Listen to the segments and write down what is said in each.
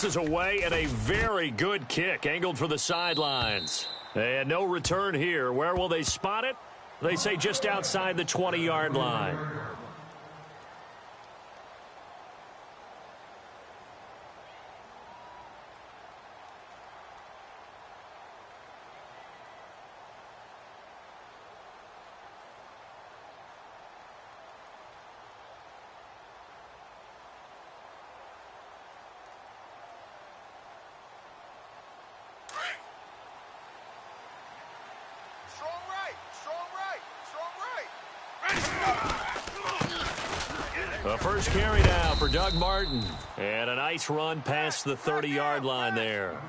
bounces away, and a very good kick angled for the sidelines. And no return here. Where will they spot it? They say just outside the 20-yard line. The first carry now for Doug Martin. And a nice run past the 30-yard line there.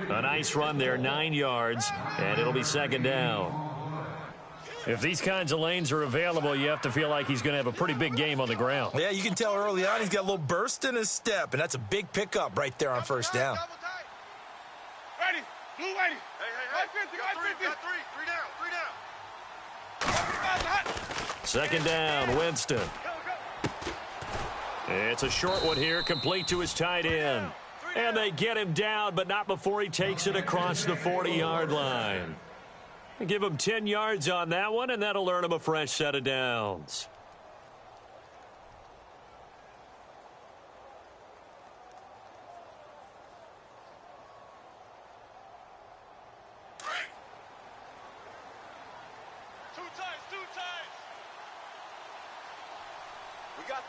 A nice run there, 9 yards, and it'll be second down. If these kinds of lanes are available, you have to feel like he's going to have a pretty big game on the ground. Yeah, you can tell early on he's got a little burst in his step, and that's a big pickup right there on first down. Ready, blue lady. Hey. Got three down. Second down, Winston. It's a short one here, complete to his tight end. And they get him down, but not before he takes it across the 40-yard line. Give him 10 yards on that one, and that'll earn him a fresh set of downs. Two times. We got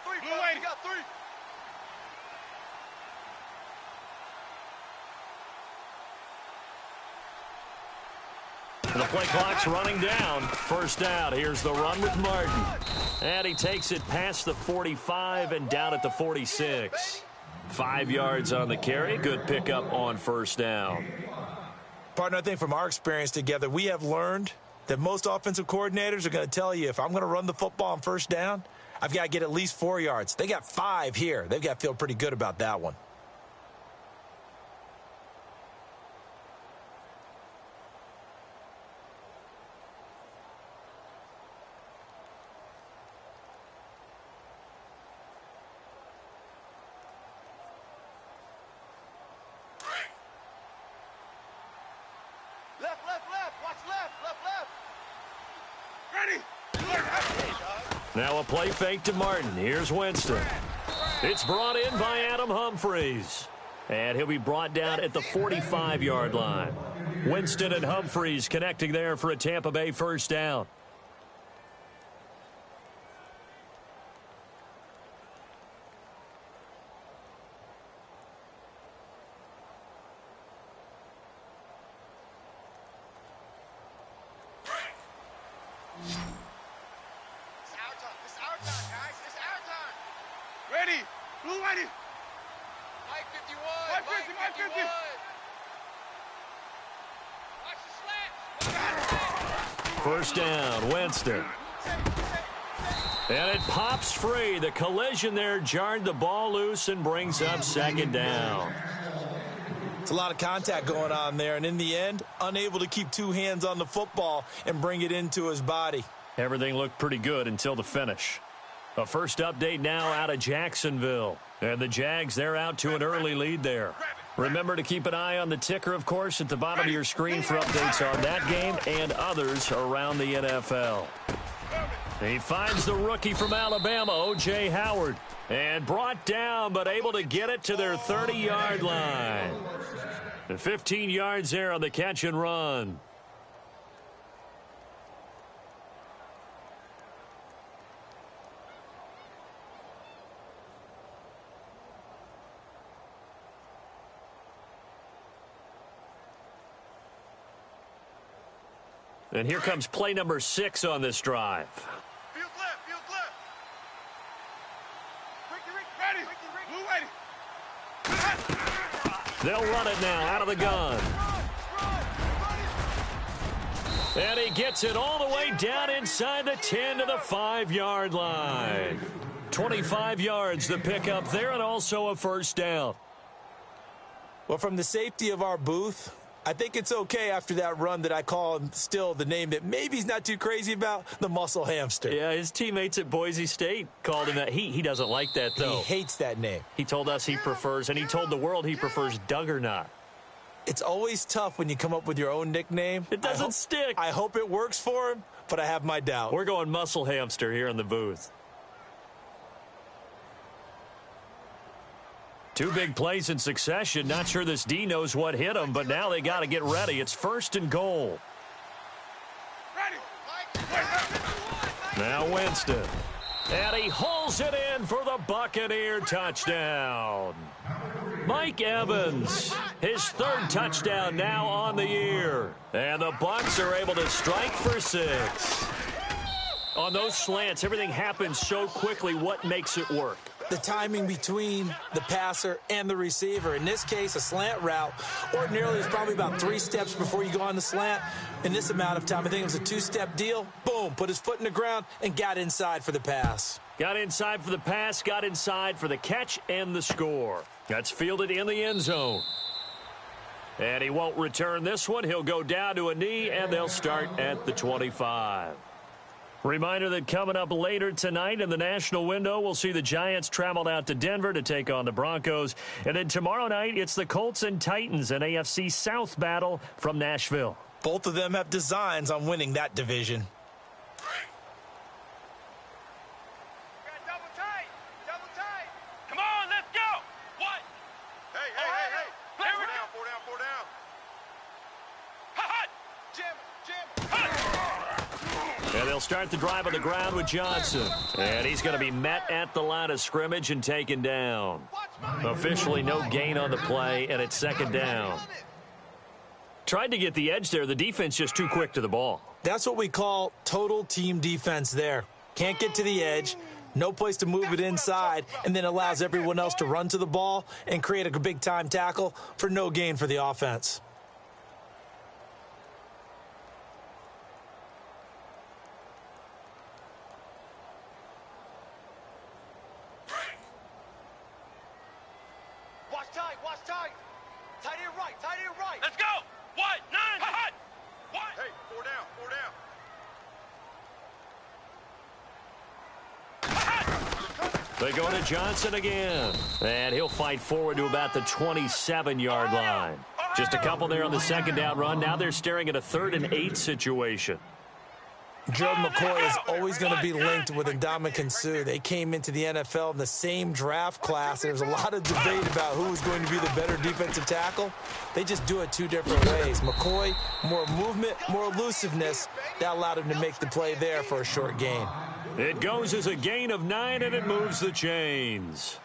three. Blue lady. We got three. The play clock's running down. First down. Here's the run with Martin. And he takes it past the 45 and down at the 46. 5 yards on the carry. Good pickup on first down. Partner, I think from our experience together, we have learned that most offensive coordinators are going to tell you, if I'm going to run the football on first down, I've got to get at least 4 yards. They got 5 here. They've got to feel pretty good about that one. Now a play fake to Martin. Here's Winston. It's brought in by Adam Humphries. And he'll be brought down at the 45-yard line. Winston and Humphries connecting there for a Tampa Bay first down. Ready, blue ready. Mike 51. Watch the slap. First down, Winston. And it pops free. The collision there jarred the ball loose and brings up second down. It's a lot of contact going on there, and in the end, unable to keep 2 hands on the football and bring it into his body. Everything looked pretty good until the finish. A first update now out of Jacksonville. And the Jags, they're out to an early lead there. Remember to keep an eye on the ticker, of course, at the bottom of your screen for updates on that game and others around the NFL. He finds the rookie from Alabama, O.J. Howard, and brought down but able to get it to their 30-yard line. And 15 yards there on the catch and run. And here comes play number 6 on this drive. Field left. Ricky, ready. They'll run it now out of the gun. And he gets it all the way down inside the 10 to the 5-yard line. 25 yards the pickup there, and also a first down. Well, from the safety of our booth, I think it's okay after that run that I call him still the name that maybe he's not too crazy about, the muscle hamster. Yeah, his teammates at Boise State called him that. He doesn't like that, though. He hates that name. He told us he prefers, and he told the world he prefers Duggernaut. It's always tough when you come up with your own nickname. It doesn't stick. I hope it works for him, but I have my doubts. We're going muscle hamster here in the booth. 2 big plays in succession. Not sure this D knows what hit him, but now they got to get ready. It's 1st and goal. Now Winston. And he hauls it in for the Buccaneer touchdown. Mike Evans, his 3rd touchdown now on the year. And the Bucs are able to strike for 6. On those slants, everything happens so quickly. What makes it work? The timing between the passer and the receiver. In this case, a slant route ordinarily is probably about 3 steps before you go on the slant. In this amount of time, I think it was a 2-step deal. Boom, put his foot in the ground and got inside for the pass. Got inside for the pass, got inside for the catch and the score. That's fielded in the end zone. And he won't return this one. He'll go down to a knee, and they'll start at the 25. Reminder that coming up later tonight in the national window, we'll see the Giants travel out to Denver to take on the Broncos. And then tomorrow night, it's the Colts and Titans, an AFC South battle from Nashville. Both of them have designs on winning that division. Double tight. Double tight. Come on, let's go. What? Hey. Here we go. Four down. Hot. Jim. And they'll start the drive on the ground with Johnson. And he's going to be met at the line of scrimmage and taken down. Officially no gain on the play, and it's 2nd down. Tried to get the edge there. The defense just too quick to the ball. That's what we call total team defense there. Can't get to the edge, no place to move it inside, and then allows everyone else to run to the ball and create a big-time tackle for no gain for the offense. Watch tight. Tight end right. Let's go. What? 9. Hot. What? Hey, 4 down. They go to Johnson again. And he'll fight forward to about the 27-yard line. Just a couple there on the 2nd down run. Now they're staring at a 3rd and 8 situation. Gerald McCoy is always going to be linked with Ndamukong Suh. They came into the NFL in the same draft class. There was a lot of debate about who was going to be the better defensive tackle. They just do it 2 different ways. McCoy, more movement, more elusiveness. That allowed him to make the play there for a short gain. It goes as a gain of 9, and it moves the chains.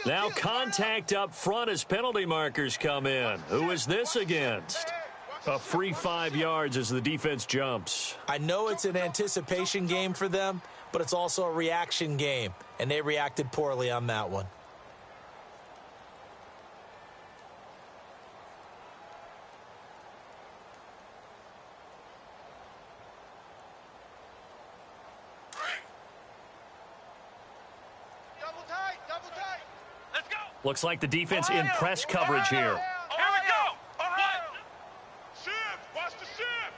Now contact up front as penalty markers come in. Who is this against? A free 5 yards as the defense jumps. I know it's an anticipation game for them, but it's also a reaction game, and they reacted poorly on that one. Looks like the defense in press coverage here. Here we go. What? Shift. Watch the shift.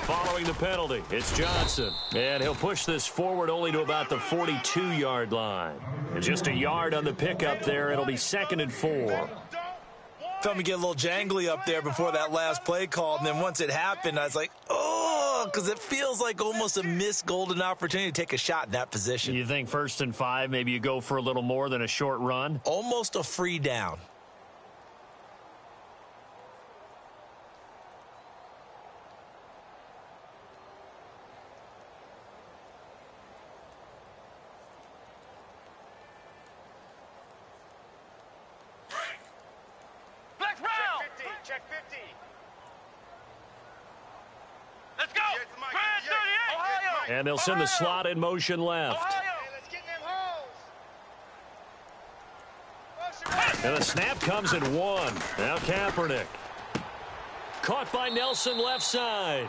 Following the penalty, it's Johnson. And he'll push this forward only to about the 42-yard line. And just a yard on the pickup there. It'll be 2nd and 4. Felt me get a little jangly up there before that last play call, and then once it happened, I was like, oh, because it feels like almost a missed golden opportunity to take a shot in that position. You think 1st and 5, maybe you go for a little more than a short run? Almost a free down. check 50. Let's go. Grand 38. Ohio. And they'll send the slot in motion left. Ohio. Hey, let's get in them holes. And the snap comes at 1. Now Kaepernick. Caught by Nelson left side.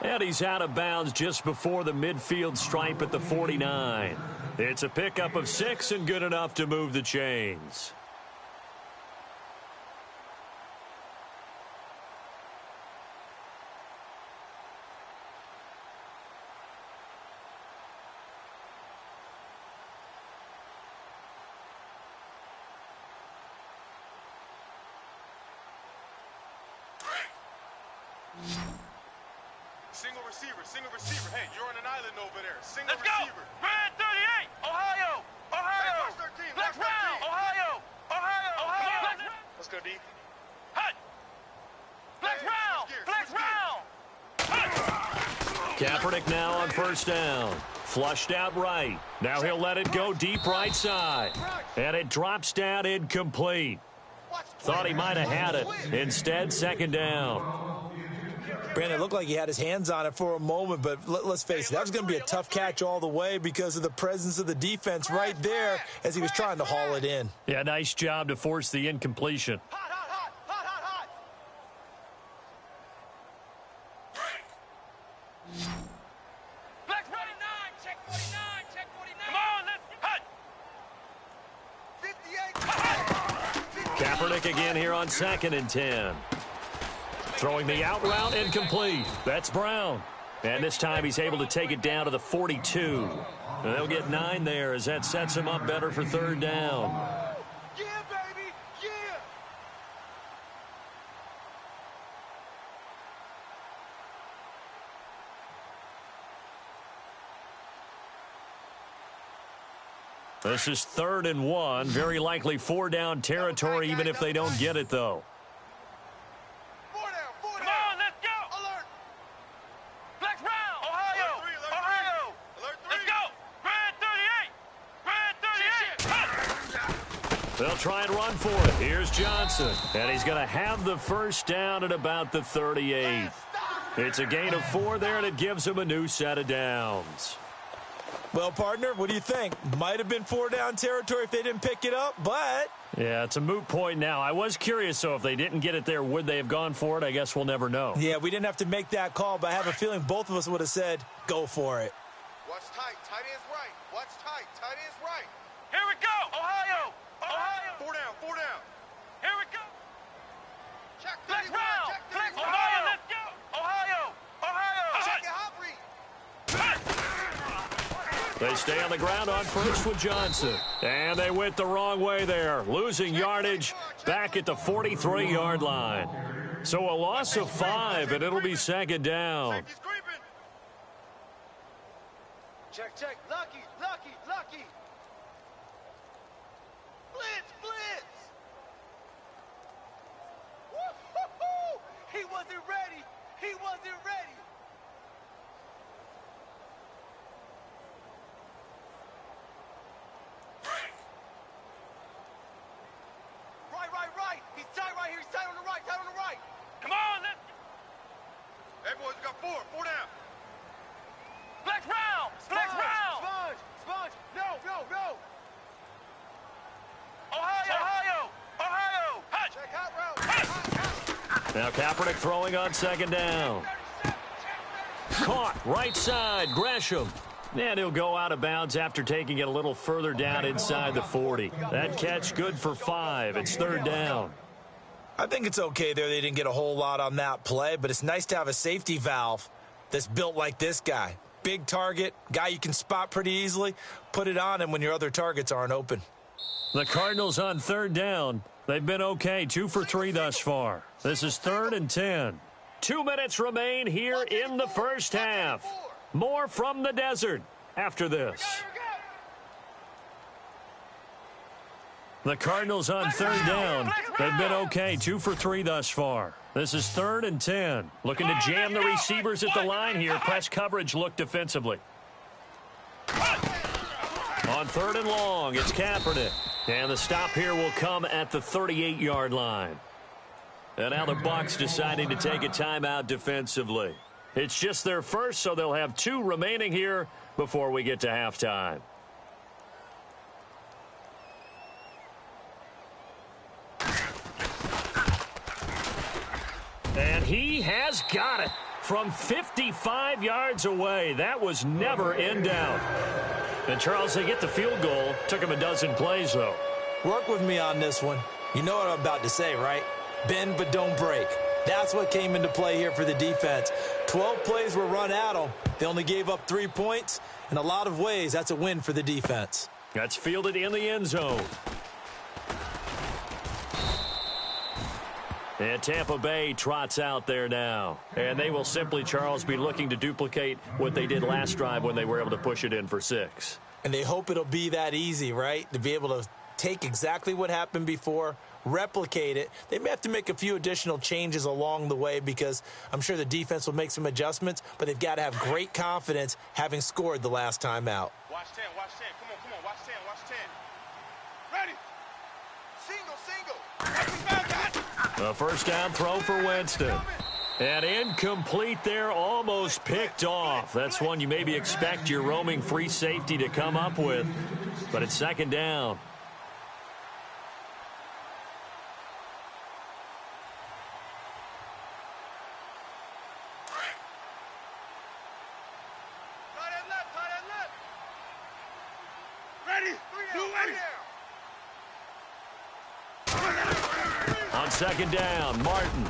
And he's out of bounds just before the midfield stripe at the 49. It's a pickup of 6 and good enough to move the chains. Single receiver. Hey, you're on an island over there. Single receiver. Let's go. Grand 38. Ohio. Ohio. Hey, Flex round. Ohio. Ohio. Let's go, D. Hut. Flex round. Flex round. Kaepernick now on first down. Flushed out right. Now he'll let it go deep right side. And it drops down incomplete. Thought he might have had it. Instead, second down. Brandon, it looked like he had his hands on it for a moment, but let's face it, that was going to be a tough catch all the way because of the presence of the defense right there as he was trying to haul it in. Yeah, nice job to force the incompletion. Hot. Flex 49, check 49, check 49. Come on, let's hut. 58. Kaepernick again here on 2nd and 10. Throwing the out route incomplete. That's Brown. And this time he's able to take it down to the 42. And they'll get 9 there as that sets him up better for third down. Yeah, baby, yeah. This is 3rd and 1. Very likely 4-down territory even if they don't get it, though. They'll try and run for it. Here's Johnson. And he's going to have the first down at about the 38. It's a gain of 4 there, and it gives him a new set of downs. Well, partner, what do you think? Might have been 4-down territory if they didn't pick it up, but... Yeah, it's a moot point now. I was curious, so if they didn't get it there, would they have gone for it? I guess we'll never know. Yeah, we didn't have to make that call, but I have a feeling both of us would have said, go for it. Watch tight. Tight end's right. Watch tight. Tight end's right. Here we go. Ohio. Ohio. 4 down. Here we go. Check 31. Flex round. Flex Ohio. Let's go. Ohio. Check it, hot read. They stay on the ground on first with Johnson. And they went the wrong way there, losing yardage back at the 43-yard line. So a loss of 5, and it'll be second down. Check. Lucky. Blitz. Woo-hoo-hoo. He wasn't ready. Right. He's tight right here. He's tight on the right. Come on, let's... Hey, boys, we got 4 down. Flex round. Sponge. No. Ohio. Check hot route. Now Kaepernick throwing on second down. Caught right side, Gresham. And he'll go out of bounds after taking it a little further down inside the 40. That catch good for 5. It's third down. I think it's okay there. They didn't get a whole lot on that play, but it's nice to have a safety valve that's built like this guy. Big target, guy you can spot pretty easily. Put it on him when your other targets aren't open. The Cardinals on third down. They've been okay, 2 for 3 thus far. This is 3rd and 10. 2 minutes remain here in the first half. More from the desert after this. The Cardinals on third down. They've been okay, 2 for 3 thus far. This is 3rd and 10. Looking to jam the receivers at the line here. Press coverage look defensively. On 3rd and long, it's Kaepernick. And the stop here will come at the 38-yard line. And now the Bucs deciding to take a timeout defensively. It's just their first, so they'll have 2 remaining here before we get to halftime. And he has got it from 55 yards away. That was never in doubt. And, Charles, they get the field goal. Took him a dozen plays, though. Work with me on this one. You know what I'm about to say, right? Bend but don't break. That's what came into play here for the defense. 12 plays were run at them. They only gave up 3 points. In a lot of ways, that's a win for the defense. That's fielded in the end zone. And Tampa Bay trots out there now. And they will simply, Charles, be looking to duplicate what they did last drive when they were able to push it in for 6. And they hope it'll be that easy, right? To be able to take exactly what happened before, replicate it. They may have to make a few additional changes along the way because I'm sure the defense will make some adjustments, but they've got to have great confidence having scored the last time out. Watch 10, watch 10. Come on, watch 10, watch 10. Ready. Single. A first down throw for Winston. And incomplete there, almost picked off. That's one you maybe expect your roaming free safety to come up with. But it's second down. On second down, Martin.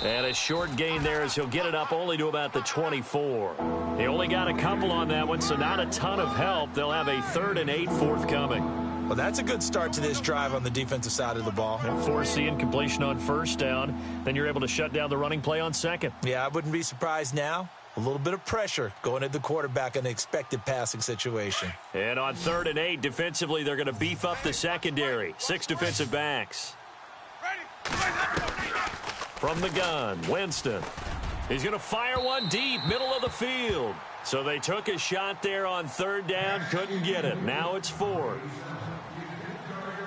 And a short gain there as he'll get it up only to about the 24. He only got a couple on that one, so not a ton of help. They'll have a 3rd and 8 forthcoming. Well, that's a good start to this drive on the defensive side of the ball. And foreseeing completion on first down. Then you're able to shut down the running play on second. Yeah, I wouldn't be surprised now. A little bit of pressure going at the quarterback in an expected passing situation. And on 3rd and 8, defensively, they're going to beef up the secondary. 6 defensive backs. From the gun, Winston. He's going to fire one deep, middle of the field. So they took a shot there on 3rd down, couldn't get it. Now it's 4th.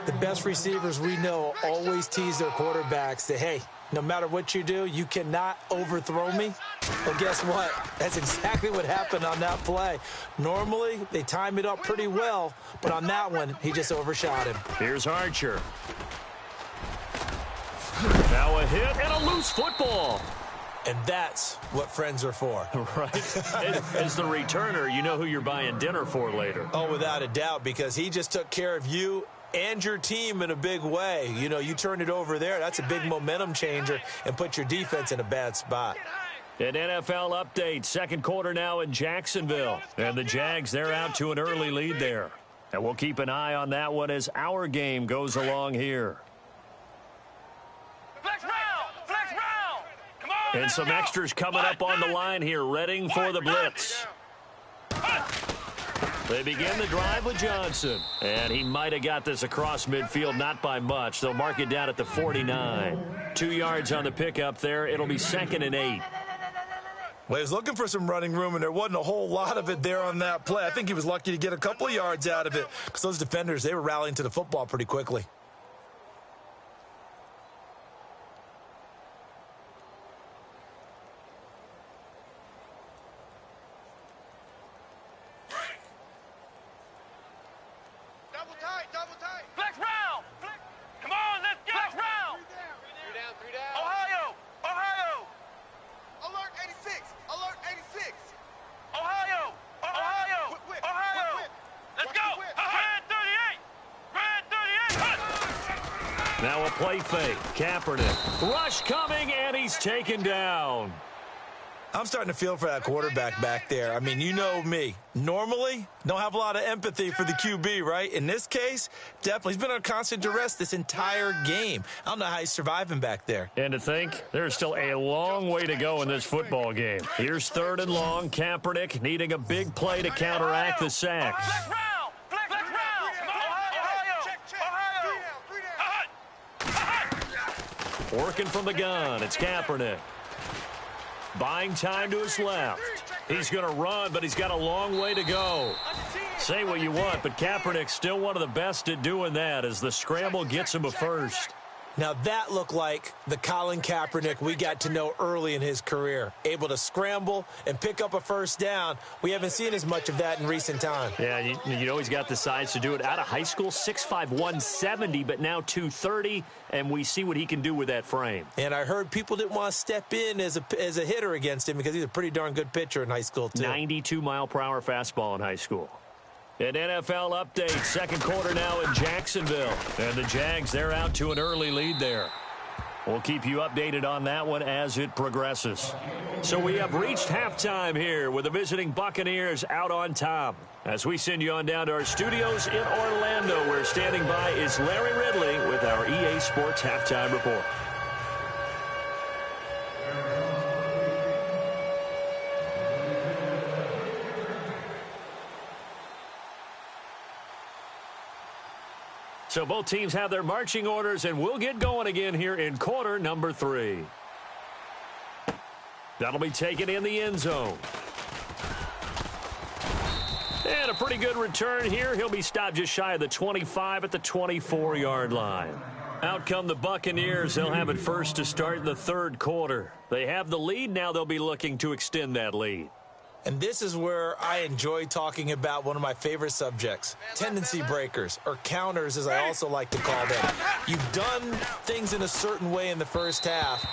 The best receivers we know always tease their quarterbacks that, hey, no matter what you do, you cannot overthrow me. Well, guess what? That's exactly what happened on that play. Normally, they time it up pretty well, but on that one, he just overshot him. Here's Archer. Now a hit and a loose football. And that's what friends are for. Right. As the returner, you know who you're buying dinner for later. Oh, without a doubt, because he just took care of you and your team in a big way. You know, you turn it over there, that's a big momentum changer and put your defense in a bad spot. An NFL update, second quarter now in Jacksonville. And the Jags, they're out to an early lead there. And we'll keep an eye on that one as our game goes along here. Flex round! Flex round! Come on! And some extras coming up on the line here, readying for the blitz. They begin the drive with Johnson. And he might have got this across midfield, not by much. They'll mark it down at the 49. 2 yards on the pickup there. It'll be 2nd and 8. Well, he was looking for some running room, and there wasn't a whole lot of it there on that play. I think he was lucky to get a couple of yards out of it because those defenders, they were rallying to the football pretty quickly. Double tight. Flex round. Flex. Come on, let's go. Flex round. 3 down. Ohio. Alert 86. Alert 86. Ohio. Whip. Let's go. Red 38. Red 38. Now a play fake. Kaepernick. Rush coming, and he's taken down. I'm starting to feel for that quarterback back there. I mean, you know me. Normally, don't have a lot of empathy for the QB, right? In this case, definitely. He's been on constant duress this entire game. I don't know how he's surviving back there. And to think, there's still a long way to go in this football game. Here's 3rd and long. Kaepernick needing a big play to counteract the sacks. Flex round. Flex round. Come on, Ohio. Working from the gun. It's Kaepernick. Buying time to his left. He's going to run, but he's got a long way to go. Say what you want, but Kaepernick's still one of the best at doing that as the scramble gets him a first. Now that looked like the Colin Kaepernick we got to know early in his career. Able to scramble and pick up a first down. We haven't seen as much of that in recent time. Yeah, you know he's got the size to do it. Out of high school, 6'5", 170, but now 230, and we see what he can do with that frame. And I heard people didn't want to step in as a hitter against him because he's a pretty darn good pitcher in high school, too. 92-mile-per-hour fastball in high school. An NFL update, second quarter now in Jacksonville. And the Jags, they're out to an early lead there. We'll keep you updated on that one as it progresses. So we have reached halftime here with the visiting Buccaneers out on top. As we send you on down to our studios in Orlando, where standing by is Larry Ridley with our EA Sports Halftime Report. So both teams have their marching orders, and we'll get going again here in quarter number 3. That'll be taken in the end zone. And a pretty good return here. He'll be stopped just shy of the 25 at the 24-yard line. Out come the Buccaneers. They'll have it first to start in the third quarter. They have the lead. Now they'll be looking to extend that lead. And this is where I enjoy talking about one of my favorite subjects, tendency breakers, or counters as I also like to call them. You've done things in a certain way in the first half,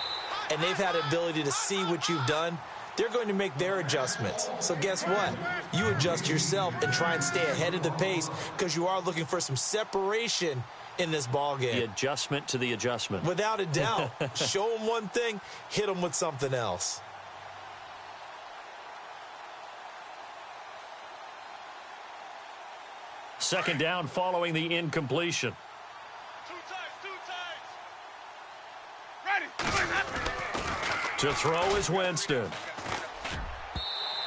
and they've had the ability to see what you've done. They're going to make their adjustments. So guess what? You adjust yourself and try and stay ahead of the pace because you are looking for some separation in this ball game. The adjustment to the adjustment. Without a doubt. Show them one thing, hit them with something else. Second down following the incompletion. Two times. Ready. To throw is Winston.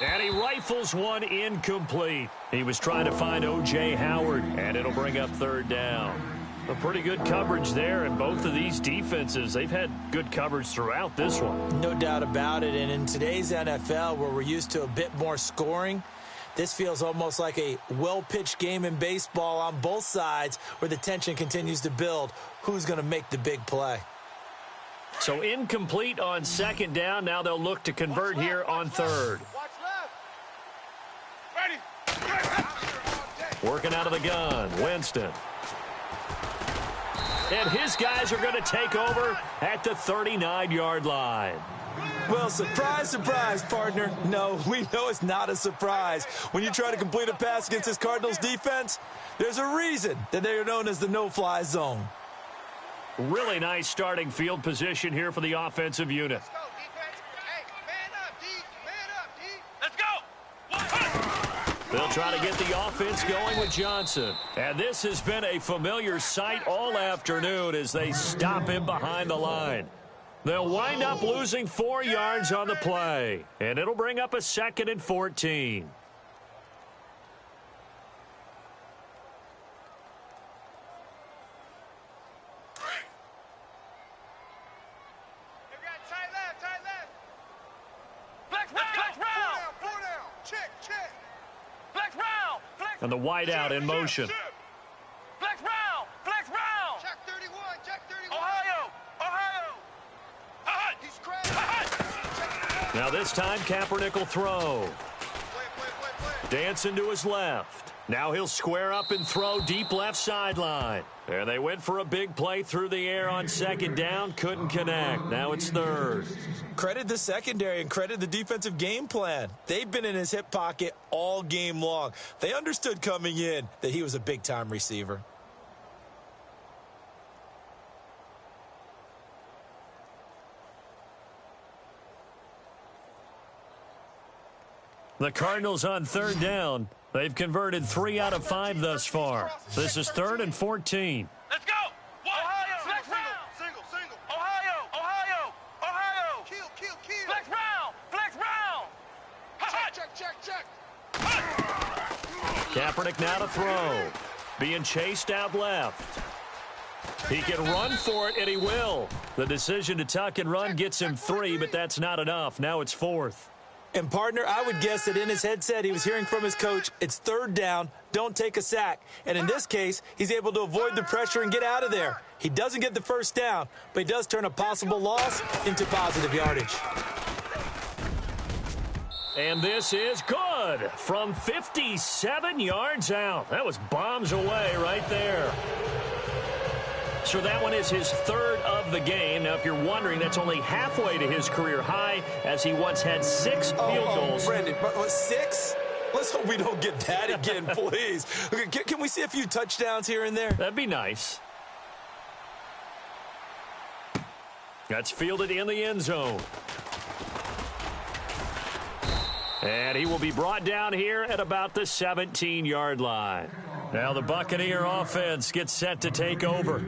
And he rifles one incomplete. He was trying to find O.J. Howard, and it'll bring up third down. A pretty good coverage there, and both of these defenses, they've had good coverage throughout this one. No doubt about it, and in today's NFL, where we're used to a bit more scoring, this feels almost like a well-pitched game in baseball on both sides where the tension continues to build. Who's going to make the big play? So incomplete on second down. Now they'll look to convert here on third. Watch left. Ready. Working out of the gun, Winston. And his guys are going to take over at the 39-yard line. Well, surprise, surprise, partner. No, we know it's not a surprise. When you try to complete a pass against this Cardinals defense, there's a reason that they are known as the no-fly zone. Really nice starting field position here for the offensive unit. Let's go, defense. Hey, man up, D. Man up, D. Let's go. They'll try to get the offense going with Johnson. And this has been a familiar sight all afternoon as they stop him behind the line. They'll wind up losing 4 yards on the play, and it'll bring up a 2nd and 14. And the wideout in motion. Flex round! Flex round! Check 31! Check 31! Ohio! He's crashed! Now this time, Kaepernick will throw. Dancing to his left. Now he'll square up and throw deep left sideline. And they went for a big play through the air on second down. Couldn't connect. Now it's third. Credit the secondary and credit the defensive game plan. They've been in his hip pocket all game long. They understood coming in that he was a big-time receiver. The Cardinals on third down. They've converted 3 out of 5 thus far. This is 3rd and 14. Let's go! Ohio! Flex round! Single! Ohio! Kill! Flex round! Check! Kaepernick now to throw. Being chased out left. He can run for it, and he will. The decision to tuck and run gets him 3, but that's not enough. Now it's 4th. And, partner, I would guess that in his headset he was hearing from his coach, it's third down, don't take a sack. And in this case, he's able to avoid the pressure and get out of there. He doesn't get the first down, but he does turn a possible loss into positive yardage. And this is good from 57 yards out. That was bombs away right there. So that one is his third of the game. Now, if you're wondering, that's only halfway to his career high, as he once had 6 field goals. Brandon, 6? Let's hope we don't get that again, please. Okay, can we see a few touchdowns here and there? That'd be nice. That's fielded in the end zone. And he will be brought down here at about the 17-yard line. Now the Buccaneer offense gets set to take over.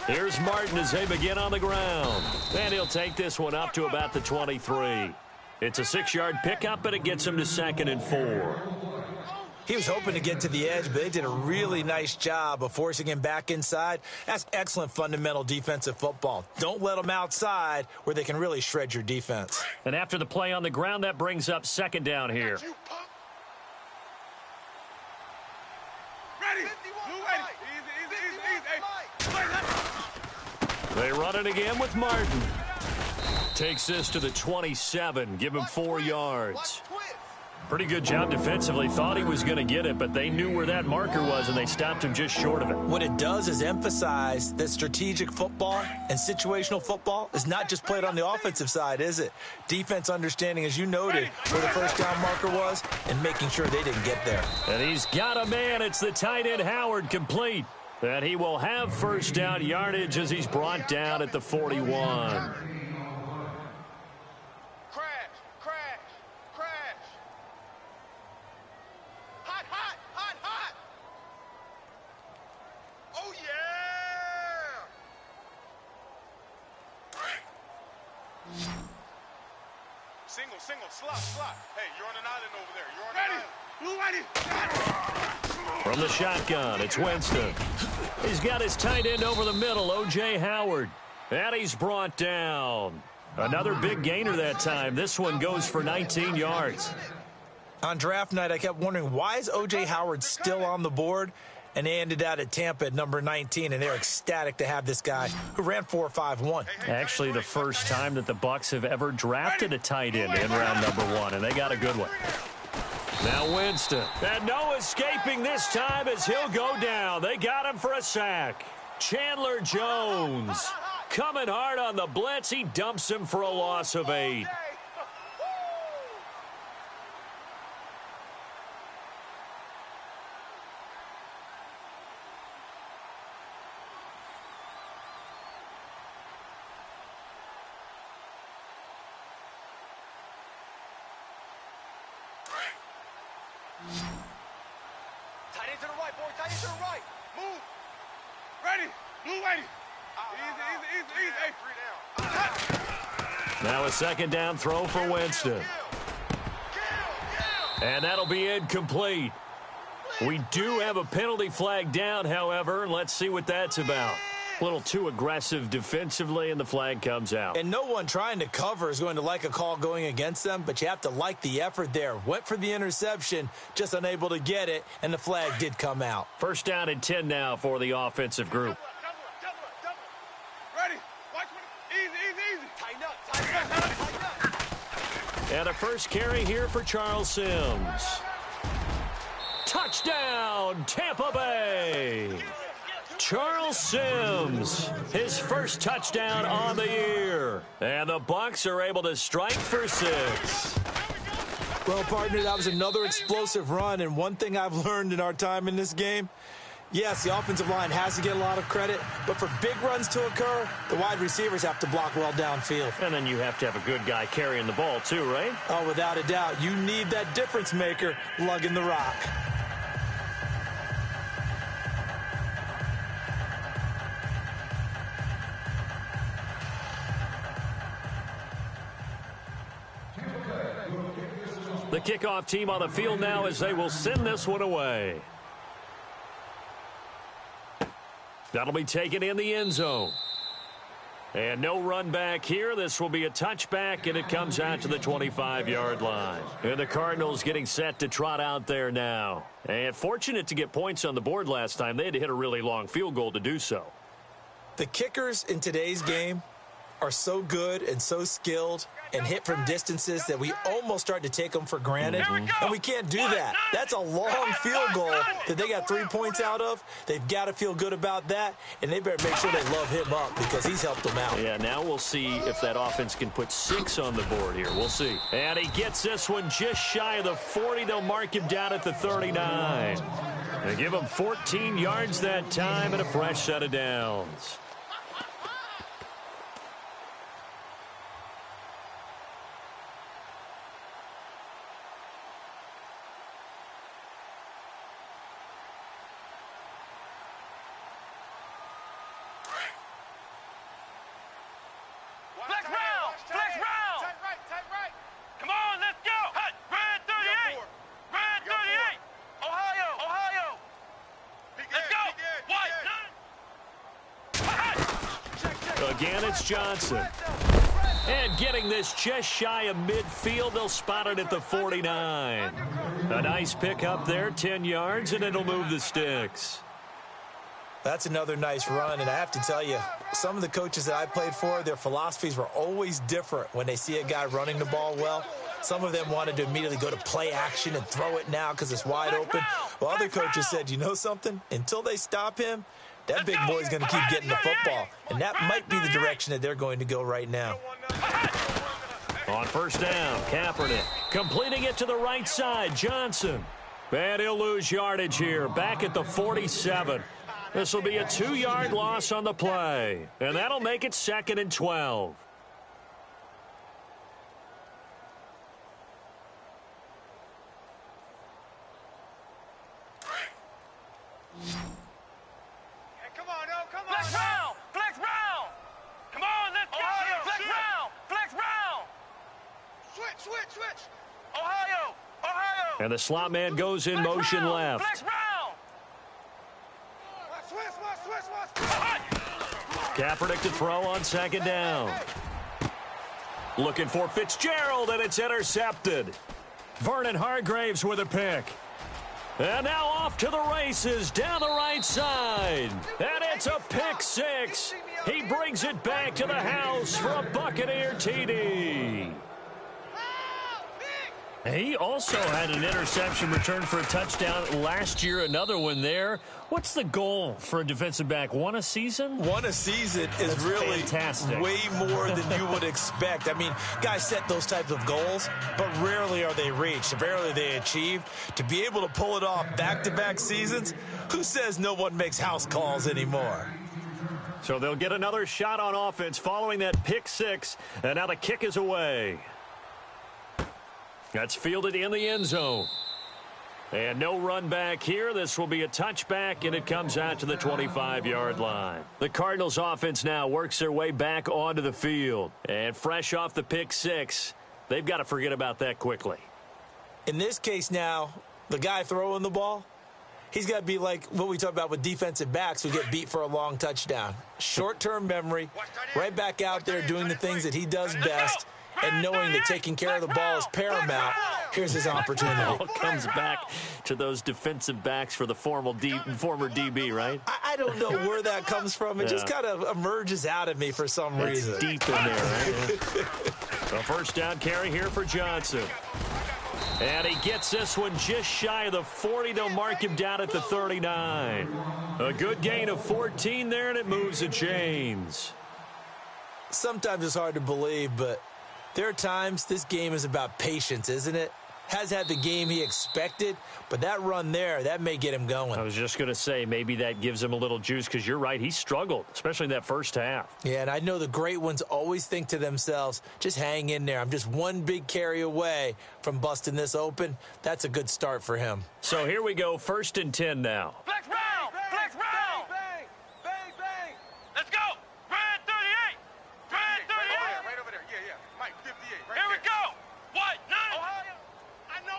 Here's Martin as they begin on the ground. And he'll take this one up to about the 23. It's a 6-yard pickup, but it gets him to 2nd and 4. He was hoping to get to the edge, but they did a really nice job of forcing him back inside. That's excellent fundamental defensive football. Don't let them outside where they can really shred your defense. And after the play on the ground, that brings up 2nd down here. They run it again with Martin. Takes this to the 27. Give him 4 yards. Pretty good job defensively. Thought he was going to get it, but they knew where that marker was, and they stopped him just short of it. What it does is emphasize that strategic football and situational football is not just played on the offensive side, is it? Defense understanding, as you noted, where the first down marker was and making sure they didn't get there. And he's got a man. It's the tight end Howard, complete. And he will have first down yardage as he's brought down at the 41. Crash. Hot. Oh, yeah. Single, slot. Hey, you're on an island over there. You're on an island. From the shotgun, it's Winston. He's got his tight end over the middle, O.J. Howard. And he's brought down. Another big gainer that time. This one goes for 19 yards. On draft night, I kept wondering, why is O.J. Howard still on the board? And they ended out at Tampa at number 19, and they're ecstatic to have this guy who ran 4.51. Actually, the first time that the Bucs have ever drafted a tight end in round number 1, and they got a good one. Now Winston. And no escaping this time as he'll go down. They got him for a sack. Chandler Jones coming hard on the blitz. He dumps him for a loss of 8. Tight end to the right, boy. Tight end to the right. Move. Ready. Move, ready. Easy. Now a 2nd down throw for Winston. And that'll be incomplete. We do have a penalty flag down, however. Let's see what that's about. A little too aggressive defensively, and the flag comes out. And no one trying to cover is going to like a call going against them, but you have to like the effort there. Went for the interception, just unable to get it, and the flag did come out. First down and 10 now for the offensive group. Ready. Watch easy. Tighten up. And a first carry here for Charles Sims. Touchdown, Tampa Bay. Charles Sims, his first touchdown on the year. And the Bucs are able to strike for 6. Well, partner, that was another explosive run, and one thing I've learned in our time in this game, yes, the offensive line has to get a lot of credit, but for big runs to occur, the wide receivers have to block well downfield. And then you have to have a good guy carrying the ball too, right? Oh, without a doubt. You need that difference maker lugging the rock. The kickoff team on the field now as they will send this one away. That'll be taken in the end zone. And no run back here. This will be a touchback, and it comes out to the 25-yard line. And the Cardinals getting set to trot out there now. And fortunate to get points on the board last time. They had to hit a really long field goal to do so. The kickers in today's game are so good and so skilled and hit from distances that we almost start to take them for granted. And we can't do that. That's a long field goal that they got 3 points out of. They've got to feel good about that, and they better make sure they love him up because he's helped them out. Yeah, now we'll see if that offense can put 6 on the board here. We'll see. And he gets this one just shy of the 40. They'll mark him down at the 39. They give him 14 yards that time and a fresh set of downs. Again, it's Johnson. And getting this just shy of midfield, they'll spot it at the 49. A nice pick up there, 10 yards, and it'll move the sticks. That's another nice run, and I have to tell you, some of the coaches that I played for, their philosophies were always different when they see a guy running the ball well. Some of them wanted to immediately go to play action and throw it now because it's wide open. While other coaches said, you know something? Until they stop him, that big boy's going to keep getting the football. And that might be the direction that they're going to go right now. On first down, Kaepernick completing it to the right side. Johnson. And he'll lose yardage here. Back at the 47. This will be a 2-yard loss on the play. And that'll make it 2nd and 12. Switch. Ohio. And the slot man goes in motion left. Kaepernick to throw on 2nd down. Looking for Fitzgerald, and it's intercepted. Vernon Hargraves with a pick. And now off to the races down the right side. And it's a pick 6. He brings it back to the house for a Buccaneer TD. He also had an interception return for a touchdown last year, another one there. What's the goal for a defensive back? One a season? One a season is really fantastic. Way more than you would expect. I mean, guys set those types of goals, but rarely are they reached, rarely are they achieved. To be able to pull it off back-to-back seasons, who says no one makes house calls anymore? So they'll get another shot on offense following that pick 6, and now the kick is away. That's fielded in the end zone. And no run back here. This will be a touchback, and it comes out to the 25-yard line. The Cardinals offense now works their way back onto the field. And fresh off the pick 6, they've got to forget about that quickly. In this case now, the guy throwing the ball, he's got to be like what we talk about with defensive backs who get beat for a long touchdown. Short-term memory, right back out there doing the things that he does best, and knowing that taking care of the ball is paramount. Here's his opportunity. It all comes back to those defensive backs for the former DB, right? I don't know where that comes from. It just kind of emerges out of me for some reason. It's deep in there, right? A first down carry here for Johnson. And he gets this one just shy of the 40. They'll mark him down at the 39. A good gain of 14 there, and it moves the chains. Sometimes it's hard to believe, but there are times this game is about patience, isn't it? Has had the game he expected, but that run there, that may get him going. I was just going to say, maybe that gives him a little juice, because you're right, he struggled, especially in that first half. Yeah, and I know the great ones always think to themselves, just hang in there. I'm just one big carry away from busting this open. That's a good start for him. So here we go, 1st and 10 now. Flex round! Flex round! Bang! Bang! Bang! Let's go! Red 38! Red 38! Right over there. Yeah. Mike, 58. Right here we go! What? 9! Ohio! I know!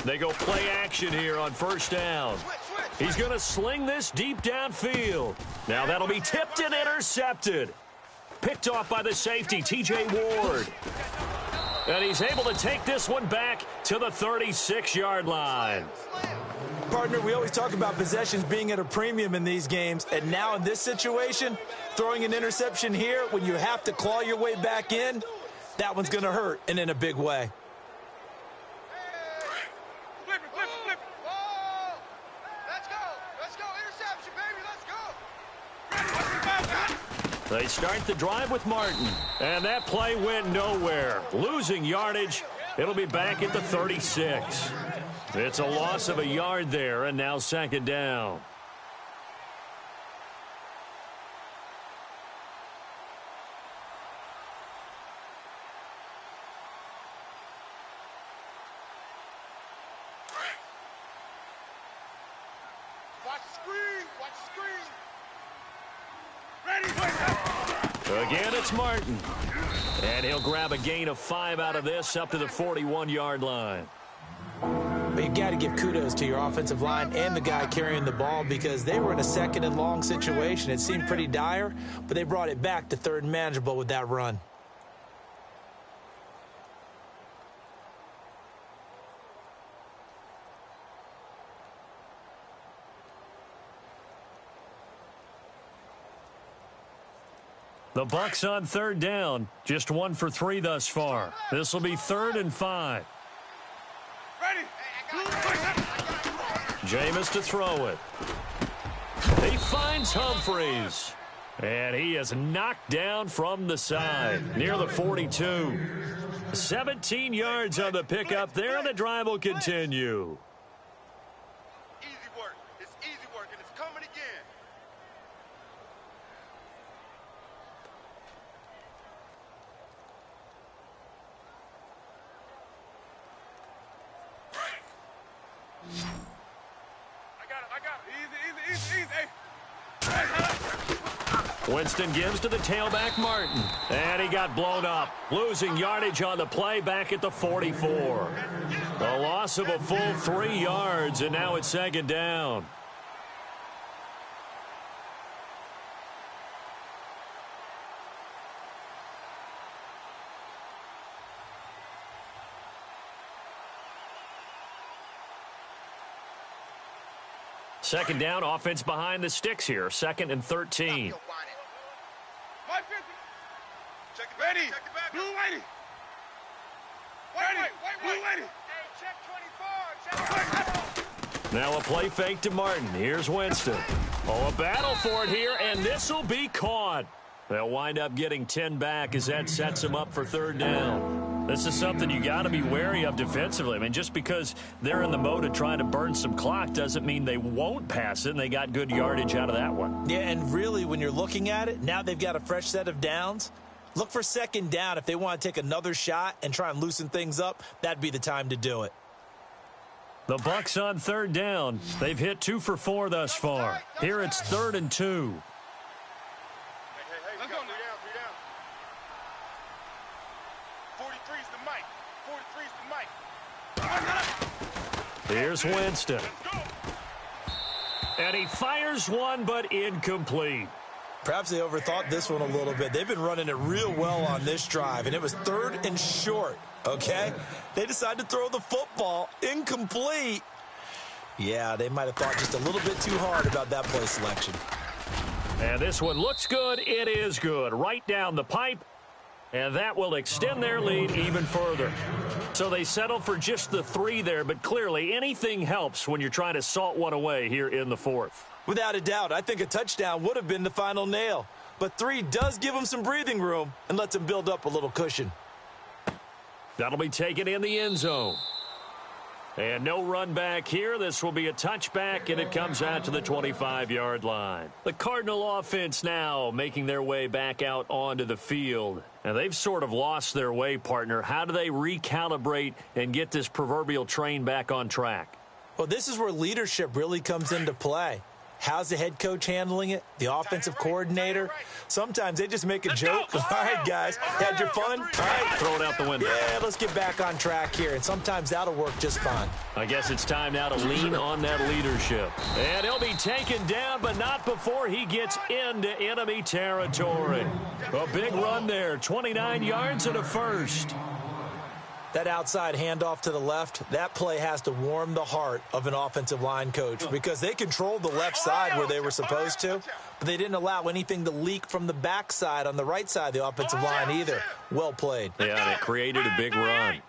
They go play action here on first down. He's going to sling this deep downfield. Now that'll be tipped and intercepted. Picked off by the safety, T.J. Ward. And he's able to take this one back to the 36-yard line. Partner, we always talk about possessions being at a premium in these games, and now in this situation, throwing an interception here when you have to claw your way back in, that one's going to hurt, and in a big way. Flip it. Whoa! Let's go. Interception, baby. Let's go. They start the drive with Martin, and that play went nowhere. Losing yardage, it'll be back at the 36. It's a loss of a yard there, and now second down. Watch the screen. Ready. Again, it's Martin. And he'll grab a gain of 5 out of this up to the 41-yard line. But you got to give kudos to your offensive line and the guy carrying the ball because they were in a second and long situation. It seemed pretty dire, but they brought it back to third and manageable with that run. The Bucs on third down. Just 1 for 3 thus far. This will be 3rd and 5. Ready. Jameis to throw it. He finds Humphreys. And he is knocked down from the side near the 42. 17 yards on the pickup there, and the drive will continue. Easy work. It's easy work, and it's coming again. I got it. Easy. Hey. Winston gives to the tailback, Martin. And he got blown up. Losing yardage on the play back at the 44. A loss of a full 3 yards, and now it's second down. Second down, offense behind the sticks here. 2nd and 13. My 50. Check it back. Ready. Blue lady. Blue lady. Hey, check 24. Now a play fake to Martin. Here's Winston. Oh, a battle for it here, and this will be caught. They'll wind up getting 10 back as that sets them up for third down. This is something you got to be wary of defensively. I mean, just because they're in the mode of trying to burn some clock doesn't mean they won't pass it, and they got good yardage out of that one. Yeah, and really, when you're looking at it, now they've got a fresh set of downs. Look for second down. If they want to take another shot and try and loosen things up, that'd be the time to do it. The Bucs on third down. They've hit 2 for 4 thus far. Here it's 3rd and 2. Hey, let's go. 3 down. 43's the mic. Here's Winston. And he fires one, but incomplete. Perhaps they overthought this one a little bit. They've been running it real well on this drive, and it was 3rd and short, okay? They decided to throw the football incomplete. Yeah, they might have thought just a little bit too hard about that play selection. And this one looks good. It is good. Right down the pipe. And that will extend their lead even further. So they settled for just the 3 there, but clearly anything helps when you're trying to salt one away here in the 4th. Without a doubt, I think a touchdown would have been the final nail. But 3 does give them some breathing room and lets them build up a little cushion. That'll be taken in the end zone. And no run back here. This will be a touchback, and it comes out to the 25-yard line. The Cardinal offense now making their way back out onto the field. And they've sort of lost their way, partner. How do they recalibrate and get this proverbial train back on track? Well, this is where leadership really comes into play. How's the head coach handling it? The offensive coordinator? Sometimes they just make a joke. All right, guys, had your fun? All right. Throw it out the window. Yeah, let's get back on track here, and sometimes that'll work just fine. I guess it's time now to lean on that leadership. And he'll be taken down, but not before he gets into enemy territory. A big run there, 29 yards and a first. That outside handoff to the left, that play has to warm the heart of an offensive line coach because they controlled the left side where they were supposed to, but they didn't allow anything to leak from the backside on the right side of the offensive line either. Well played. Yeah, and it created a big run.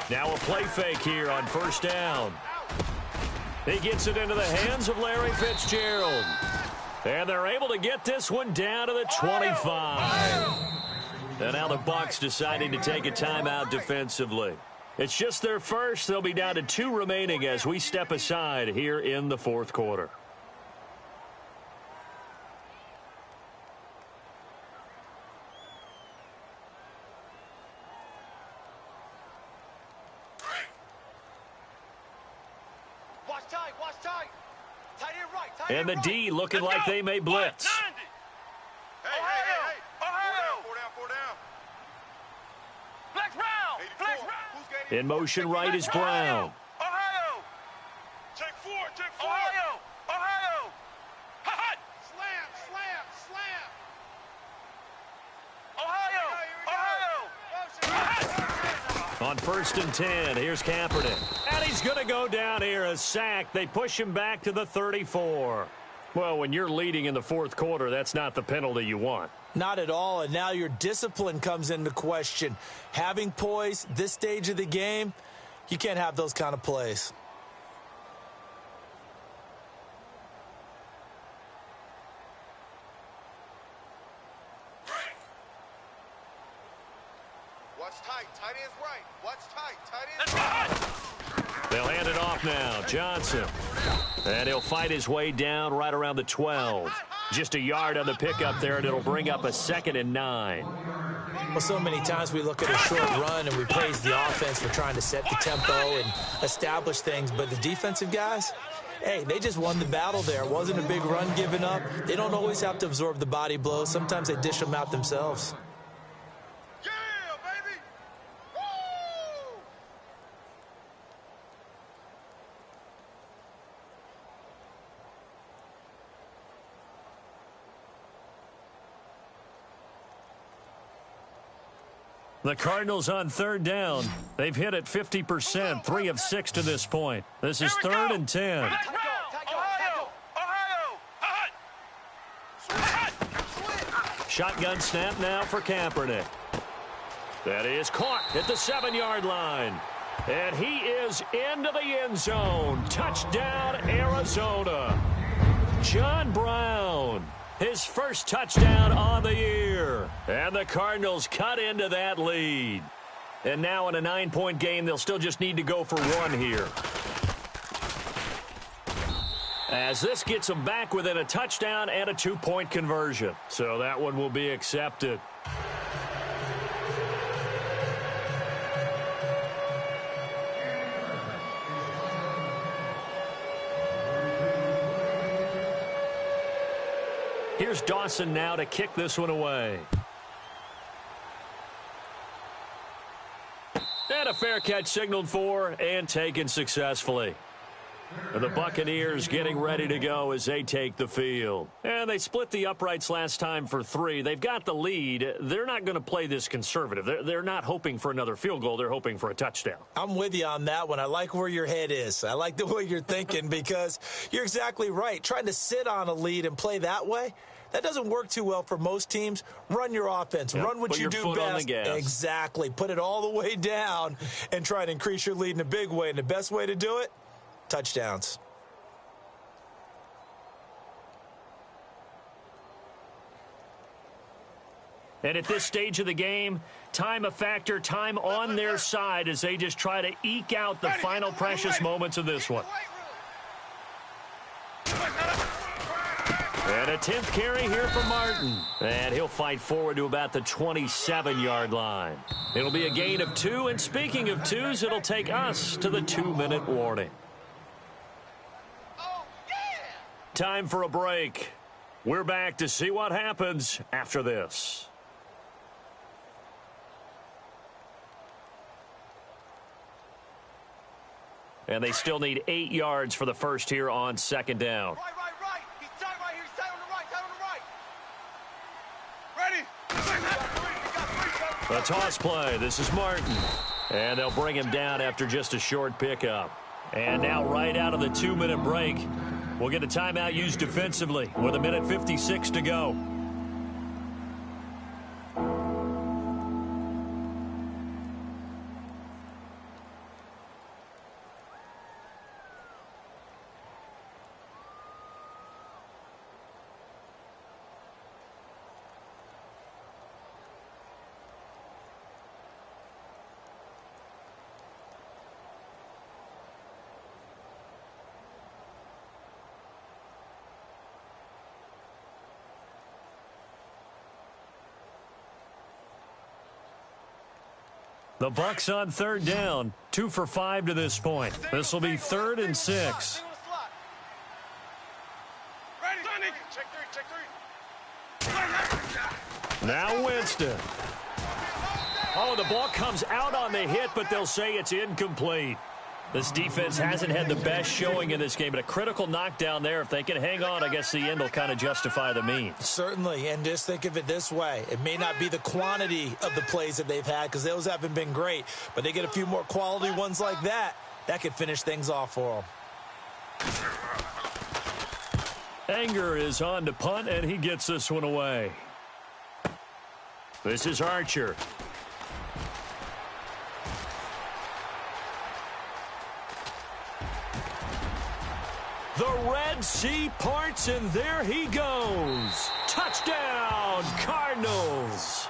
Now a play fake here on first down. He gets it into the hands of Larry Fitzgerald. And they're able to get this one down to the 25. And now the Bucs deciding to take a timeout defensively. It's just their first. They'll be down to 2 remaining as we step aside here in the fourth quarter. And the D looking like they may blitz. Hey. Four down. Flex round. In motion right is Brown. Ohio. Check four. Ohio. Hot. Slam. Ohio. On first and 10, here's Kaepernick. And he's going to go down here, a sack. They push him back to the 34. Well, when you're leading in the fourth quarter, that's not the penalty you want. Not at all, and now your discipline comes into question. Having poise this stage of the game, you can't have those kind of plays. Watch tight. Tight end's right. Watch tight. Tight end's right. They'll hand it off now. Johnson. And he'll fight his way down right around the 12. Just a yard on the pickup there, and it'll bring up a 2nd and 9. Well, so many times we look at a short run and we praise the offense for trying to set the tempo and establish things. But the defensive guys, hey, they just won the battle there. It wasn't a big run given up. They don't always have to absorb the body blows. Sometimes they dish them out themselves. The Cardinals on third down. They've hit it 50%, 3 of 6 to this point. This is 3rd and 10. Shotgun snap now for Kaepernick. That is caught at the 7-yard line. And he is into the end zone. Touchdown, Arizona. John Brown. His first touchdown on the year. And the Cardinals cut into that lead. And now in a 9-point game, they'll still just need to go for 1 here. As this gets them back within a touchdown and a 2-point conversion. So that one will be accepted. Here's Dawson now to kick this one away. And a fair catch signaled for and taken successfully. And the Buccaneers getting ready to go as they take the field. And they split the uprights last time for 3. They've got the lead. They're not going to play this conservative. They're not hoping for another field goal. They're hoping for a touchdown. I'm with you on that one. I like where your head is. I like the way you're thinking because you're exactly right. Trying to sit on a lead and play that way, that doesn't work too well for most teams. Run your offense. Yep. Run what Put you your do foot best. on the gas. Exactly. Put it all the way down and try to increase your lead in a big way. And the best way to do it, touchdowns. And at this stage of the game, time a factor, time on their side as they just try to eke out the final precious moments of this one. And a 10th carry here for Martin. And he'll fight forward to about the 27-yard line. It'll be a gain of 2, and speaking of 2s, it'll take us to the 2-minute warning. Oh, yeah! Time for a break. We're back to see what happens after this. And they still need 8 yards for the first here on second down. Right. He's tight right here. He's tight on the right. Ready? A toss play. This is Martin. And they'll bring him down after just a short pickup. And now right out of the 2-minute break, we'll get a timeout used defensively with 1:56 to go. The Bucs on third down, 2 for 5 to this point. This will be 3rd and 6. Now Winston. Oh, the ball comes out on the hit, but they'll say it's incomplete. This defense hasn't had the best showing in this game, but a critical knockdown there. If they can hang on, I guess the end will kind of justify the means. Certainly, and just think of it this way. It may not be the quantity of the plays that they've had because those haven't been great, but they get a few more quality ones like that. That could finish things off for them. Anger is on to punt, and he gets this one away. This is Archer. The Red Sea parts, and there he goes. Touchdown, Cardinals.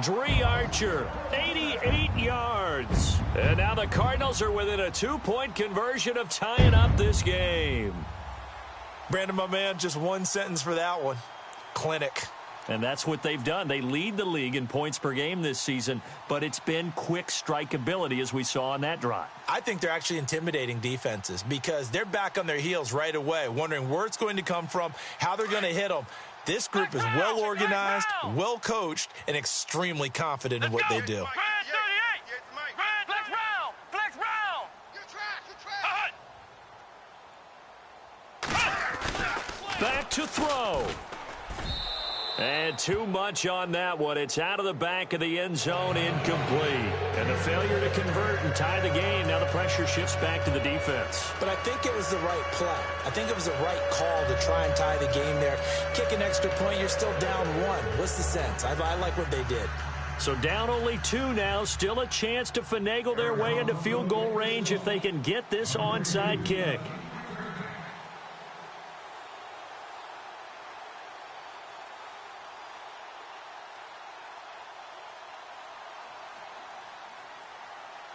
Dree Archer, 88 yards. And now the Cardinals are within a 2-point conversion of tying up this game. Brandon, my man, just one sentence for that one. Clinic. And that's what they've done. They lead the league in points per game this season, but it's been quick strike ability as we saw on that drive. I think they're actually intimidating defenses because they're back on their heels right away, wondering where it's going to come from, how they're going to hit them. This group is well organized, well coached, and extremely confident in what they do. Back to throw. And too much on that one. It's out of the back of the end zone, incomplete. And the failure to convert and tie the game. Now the pressure shifts back to the defense. But I think it was the right play. I think it was the right call to try and tie the game there. Kick an extra point, you're still down 1. What's the sense? I like what they did. So down only 2 now. Still a chance to finagle their way into field goal range if they can get this onside kick.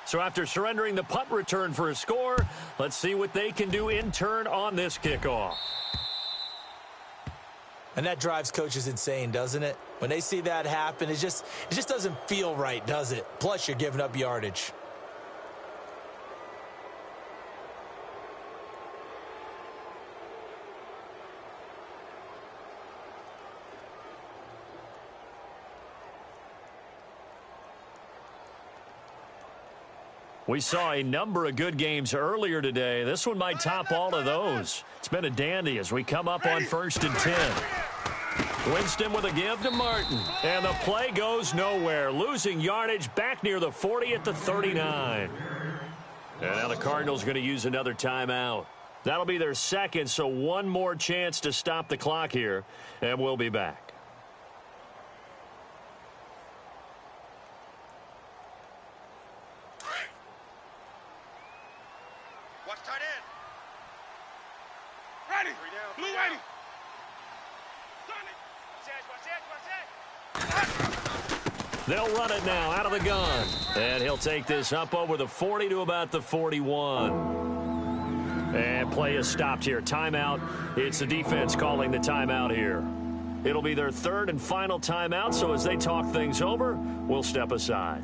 So after surrendering the punt return for a score, let's see what they can do in turn on this kickoff. And that drives coaches insane, doesn't it? When they see that happen, it just doesn't feel right, does it? Plus, you're giving up yardage. We saw a number of good games earlier today. This one might top all of those. It's been a dandy as we come up on 1st and 10. Winston with a give to Martin. And the play goes nowhere. Losing yardage back near the 40 at the 39. And now the Cardinals going to use another timeout. That'll be their second, so one more chance to stop the clock here. And we'll be back. They'll run it now out of the gun. And he'll take this up over the 40 to about the 41. And play is stopped here. Timeout. It's the defense calling the timeout here. It'll be their third and final timeout, so as they talk things over, we'll step aside.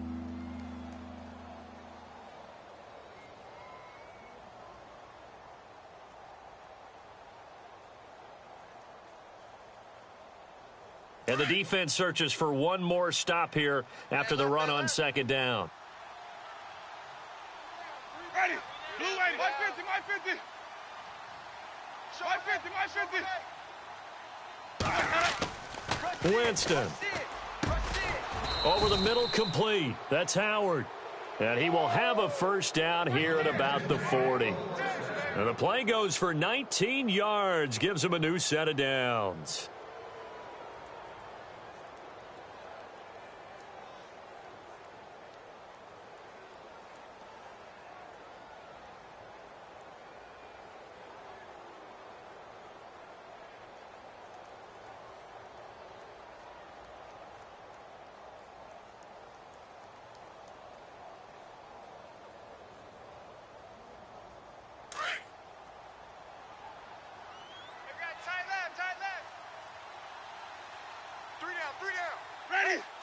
And the defense searches for one more stop here after the run on second down. Ready. Blue ready. My 50, my 50. My 50, my 50. Winston. Over the middle, complete. That's Howard. And he will have a first down here at about the 40. And the play goes for 19 yards. Gives him a new set of downs.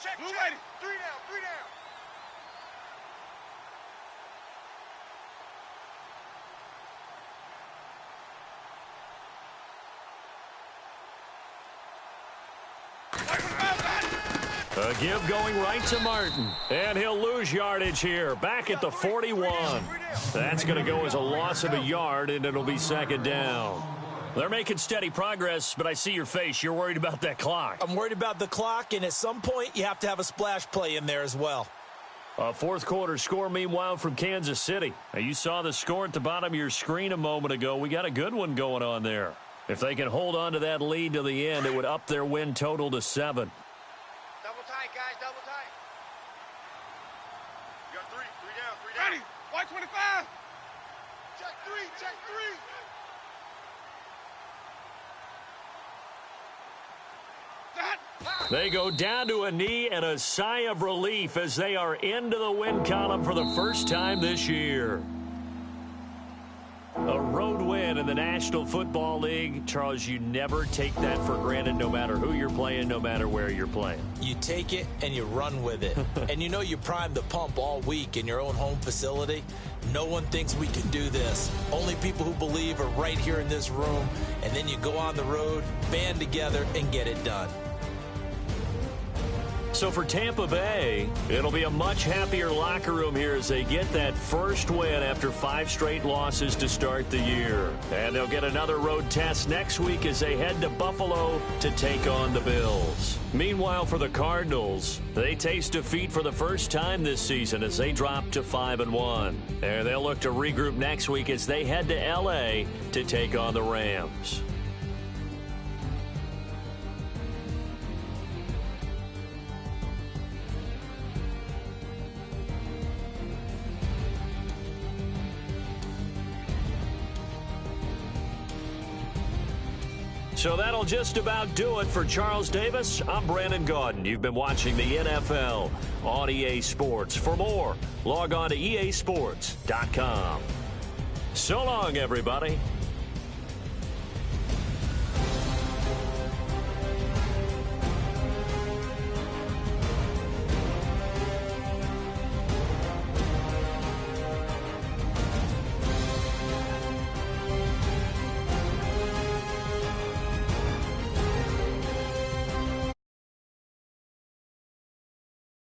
Check, blue ready. 3 down, 3 down. A give going right to Martin. And he'll lose yardage here. Back at the 41. That's going to go as a loss of a yard, and it'll be second down. They're making steady progress, but I see your face. You're worried about that clock. I'm worried about the clock, and at some point, you have to have a splash play in there as well. A fourth quarter score, meanwhile, from Kansas City. Now, you saw the score at the bottom of your screen a moment ago. We got a good one going on there. If they can hold on to that lead to the end, it would up their win total to 7. Double tight, guys, double tight. You got 3 down, 3 down. Ready, white 25. Check 3, check 3. They go down to a knee and a sigh of relief as they are into the win column for the first time this year. A road win in the National Football League. Charles, you never take that for granted no matter who you're playing, no matter where you're playing. You take it and you run with it. And you know you primed the pump all week in your own home facility. No one thinks we can do this. Only people who believe are right here in this room. And then you go on the road, band together, and get it done. So for Tampa Bay, it'll be a much happier locker room here as they get that first win after 5 straight losses to start the year. And they'll get another road test next week as they head to Buffalo to take on the Bills. Meanwhile, for the Cardinals, they taste defeat for the first time this season as they drop to 5-1. And they'll look to regroup next week as they head to L.A. to take on the Rams. So that'll just about do it for Charles Davis. I'm Brandon Gaudin. You've been watching the NFL on EA Sports. For more, log on to easports.com. So long, everybody.